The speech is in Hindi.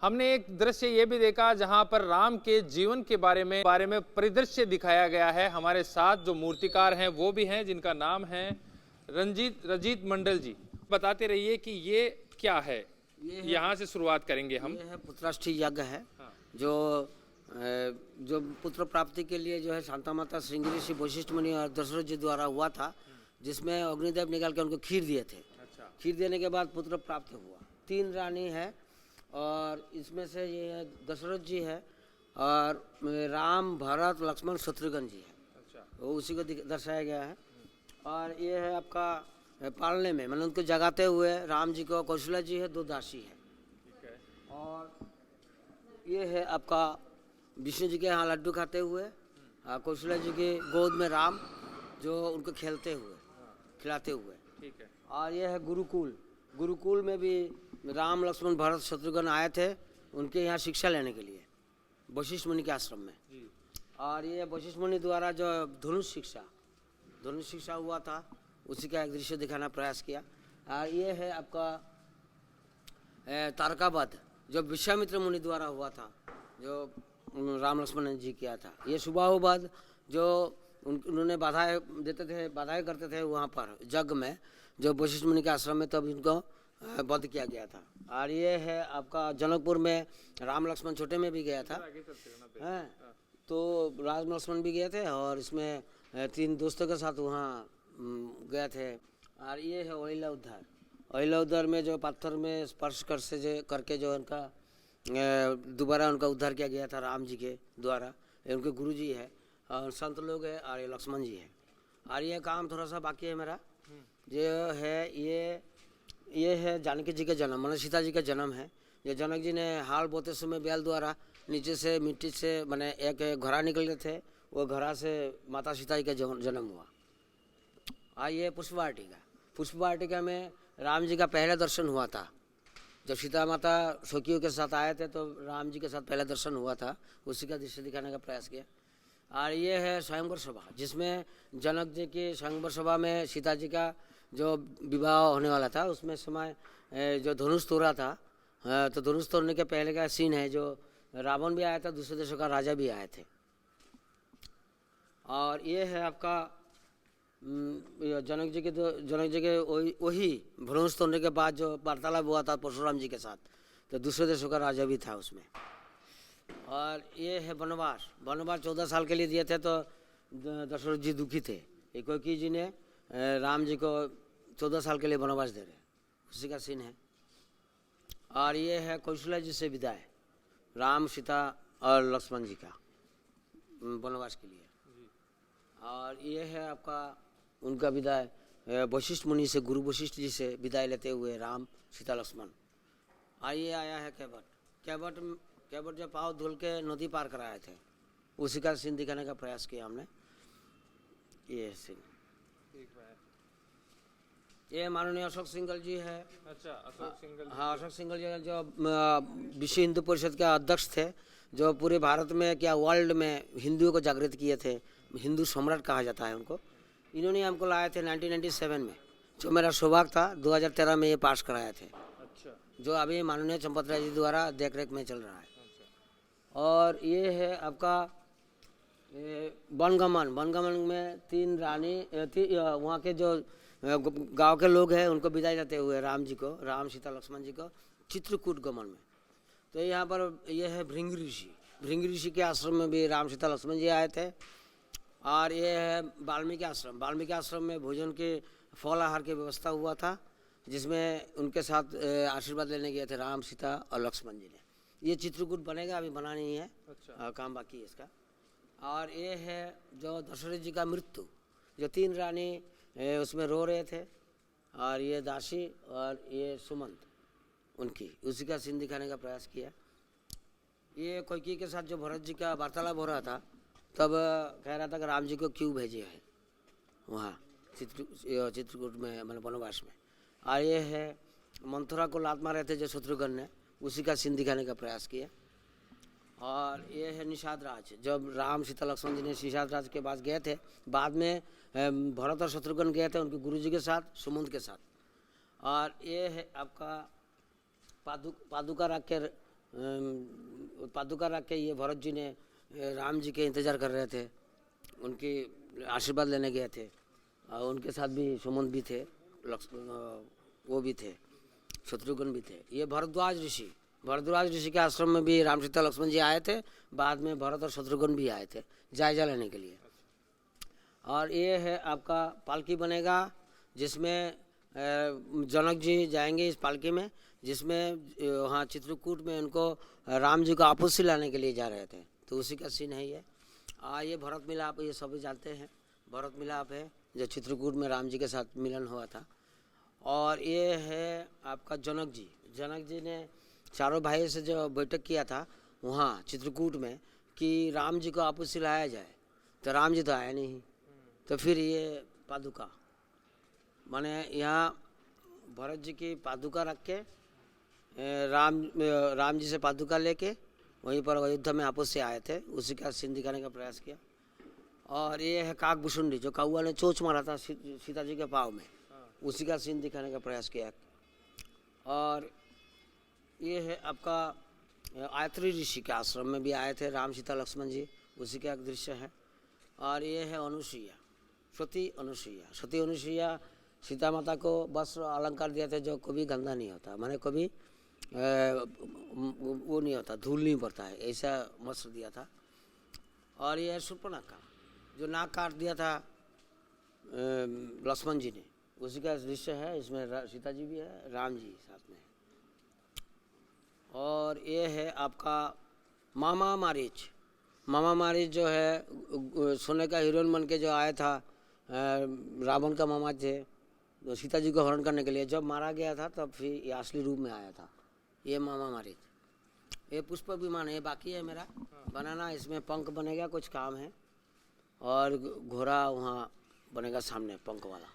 हमने एक दृश्य ये भी देखा जहां पर राम के जीवन के बारे में परिदृश्य दिखाया गया है। हमारे साथ जो मूर्तिकार हैं वो भी हैं, जिनका नाम है रजीत मंडल जी। बताते रहिए कि ये क्या है। यहाँ से शुरुआत करेंगे हम। ये है पुत्राष्टि यज्ञ है। हाँ। जो पुत्र प्राप्ति के लिए जो है शांता माता श्रृंगी ऋषि वशिष्ठ मुनि और दशरथ जी द्वारा हुआ था, जिसमें अग्निदेव निकाल के उनको खीर दिए थे। अच्छा। खीर देने के बाद पुत्र प्राप्त हुआ। 3 रानी है और इसमें से ये दशरथ जी है और राम, भरत, लक्ष्मण, शत्रुघ्न जी है। अच्छा। वो उसी को दर्शाया गया है। और ये है आपका पालने में, मतलब उनको जगाते हुए राम जी को कौशल्या जी है, 2 दासी है। ठीक है। और ये है आपका विष्णु जी के यहाँ लड्डू खाते हुए, कौशल्या जी के गोद में राम जो उनको खेलते हुए, खिलाते हुए। ठीक है। और ये है गुरुकुल। गुरुकुल में भी राम, लक्ष्मण, भरत, शत्रुघ्न आए थे उनके यहाँ शिक्षा लेने के लिए, वशिष्ठ मुनि के आश्रम में। जी। और ये वशिष्ठ मुनि द्वारा जो धनुष शिक्षा हुआ था, उसी का एक दृश्य दिखाना प्रयास किया। और ये है आपका तारकावध, जो विश्वामित्र मुनि द्वारा हुआ था, जो राम लक्ष्मण जी किया था। ये सुबाहुवध, जो उन्होंने बाधाएं करते थे वहाँ पर जग में, जो वशिष्ठ मुनि के आश्रम में, तब इनको वध किया गया था। और ये है आपका जनकपुर में राम लक्ष्मण छोटे में भी गया था, हैं, तो राम लक्ष्मण भी गए थे और इसमें 3 दोस्तों के साथ वहाँ गए थे। और ये है ओइला उद्धार में जो पत्थर में स्पर्श करके जो उनका दोबारा उनका उद्धार किया गया था राम जी के द्वारा। ये उनके गुरु जी है और संत लोग है, और ये लक्ष्मण जी है। और ये काम थोड़ा सा बाकी है मेरा, जो है ये है जानकी जी का जन्म, मतलब सीता जी का जन्म है। ये जनक जी ने हाल बोते समय बैल द्वारा नीचे से मिट्टी से बने एक घड़ा निकल गए थे, वो घड़ा से माता सीता जी का जन्म हुआ। ये पुष्प वाटिका में राम जी का पहला दर्शन हुआ था। जब सीता माता सखियों के साथ आए थे तो राम जी के साथ पहला दर्शन हुआ था, उसी का दृश्य दिखाने का प्रयास किया। और ये है स्वयंवर सभा, जिसमें जनक जी की स्वयंवर सभा में सीता जी का जो विवाह होने वाला था, उसमें समय जो धनुष तोड़ा था, तो धनुष तोड़ने के पहले का सीन है, जो रावण भी आया था, दूसरे देशों का राजा भी आए थे। और ये है आपका जनक जी के वही भ्रंश तोड़ने के बाद जो वार्तालाप हुआ था परशुराम जी के साथ, तो दूसरे देशों का राजा भी था उसमें। और ये है वनवास 14 साल के लिए दिए थे, तो दशरथ जी दुखी थे। कैकेयी जी ने राम जी को 14 साल के लिए वनवास दे रहे, उसी का सीन है। और ये है कौशल्या जी से विदाई, राम, सीता और लक्ष्मण जी का वनवास के लिए। और ये है आपका उनका विदाई वशिष्ठ मुनि से, गुरु वशिष्ठ जी से विदाई लेते हुए राम, सीता, लक्ष्मण। और ये आया है कैवट जो पाँव धुल के नदी पार कराए थे, उसी का सीन दिखाने का प्रयास किया हमने। ये सीन, ये माननीय अशोक सिंघल जी है। अच्छा, अशोक सिंघल। हाँ, अशोक सिंघल जी जो विश्व हिंदू परिषद के अध्यक्ष थे, जो पूरे भारत में क्या वर्ल्ड में हिंदुओं को जागृत किए थे, हिंदू सम्राट कहा जाता है उनको। इन्होंने हमको लाए थे 1997 में, जो मेरा सौभाग्य था। 2013 में ये पास कराए थे। अच्छा। जो जो अभी माननीय चंपत राय जी द्वारा देखरेख में चल रहा है। और ये है आपका वनगमन में 3 रानी, वहाँ के जो गांव के लोग हैं उनको विदाई देते हुए राम जी को, राम, सीता, लक्ष्मण जी को चित्रकूट गमन में। तो यहाँ पर ये है भृंगी ऋषि के आश्रम में भी राम, सीता, लक्ष्मण जी आए थे। और ये है वाल्मीकि आश्रम में भोजन के फल आहार की व्यवस्था हुआ था, जिसमें उनके साथ आशीर्वाद लेने गए थे राम, सीता और लक्ष्मण जी ने। ये चित्रकूट बनेगा, अभी बना नहीं है। अच्छा। काम बाकी है इसका। और ये है जो दशरथ जी का मृत्यु, जो 3 रानी उसमें रो रहे थे, और ये दासी और ये सुमंत, उनकी उसी का सीन दिखाने का प्रयास किया। ये कैकेयी के साथ जो भरत जी का वार्तालाप हो रहा था, तब कह रहा था कि राम जी को क्यों भेजे हैं वहाँ चित्रकूट में, मतलब वनवास में। और ये है मंथरा को लात मारे थे जो शत्रुघ्न ने, उसी का सीन दिखाने का प्रयास किया। और ये है निषाद राज, जब राम, सीता, लक्ष्मण जी ने निषाद राज के पास गए थे, बाद में भरत और शत्रुघ्न गए थे उनके गुरु जी के साथ, सुमंत के साथ। और ये है आपका पादुका रख के पादुका रख के ये भरत जी ने राम जी के इंतज़ार कर रहे थे, उनकी आशीर्वाद लेने गए थे। और उनके साथ भी सुमंत भी थे, वो भी थे, शत्रुघ्न भी थे। ये भरद्वाज ऋषि के आश्रम में भी राम सीता लक्ष्मण जी आए थे। बाद में भरत और शत्रुघ्न भी आए थे जायजा लेने के लिए। और ये है आपका पालकी बनेगा, जिसमें जनक जी जाएंगे इस पालकी में, जिसमें वहाँ चित्रकूट में उनको राम जी को आपस लाने के लिए जा रहे थे, तो उसी का सीन है ये। ये भरत मिलाप, ये सभी जानते हैं, भरत मिलाप है जो चित्रकूट में राम जी के साथ मिलन हुआ था। और ये है आपका जनक जी ने चारों भाई से जो बैठक किया था वहाँ चित्रकूट में कि राम जी को आपस लाया जाए, तो राम जी तो आए नहीं, तो फिर ये पादुका माने यहाँ भरत जी की पादुका रख के राम जी से पादुका लेके वहीं पर अयोध्या में आपस से आए थे, उसी का सीन दिखाने का प्रयास किया। और ये है काकभूषुंडी, जो कौआ ने चोंच मारा था सीता जी के पाँव में, उसी का सीन दिखाने का प्रयास किया। और ये है आपका आयत्री ऋषि के आश्रम में भी आए थे राम सीता लक्ष्मण जी, उसी का एक दृश्य है। और ये है सती अनुसुईया सीता माता को वस्त्र अलंकार दिया था जो कभी गंदा नहीं होता, माने कभी वो नहीं होता, धूल नहीं पड़ता है, ऐसा वस्त्र दिया था। और ये शूर्पणखा जो नाक काट दिया था लक्ष्मण जी ने, उसी का दृश्य है। इसमें सीता जी भी है, राम जी साथ में। और ये है आपका मामा मारीच जो है सोने का हीरोइन बन के जो आया था, रावण का मामा थे, तो सीता जी को हरण करने के लिए जब मारा गया था तब फिर ये असली रूप में आया था, ये मामा मारीच। ये पुष्प विमान है, बाकी है मेरा बनाना, इसमें पंख बनेगा, कुछ काम है। और घोड़ा वहाँ बनेगा सामने पंख वाला।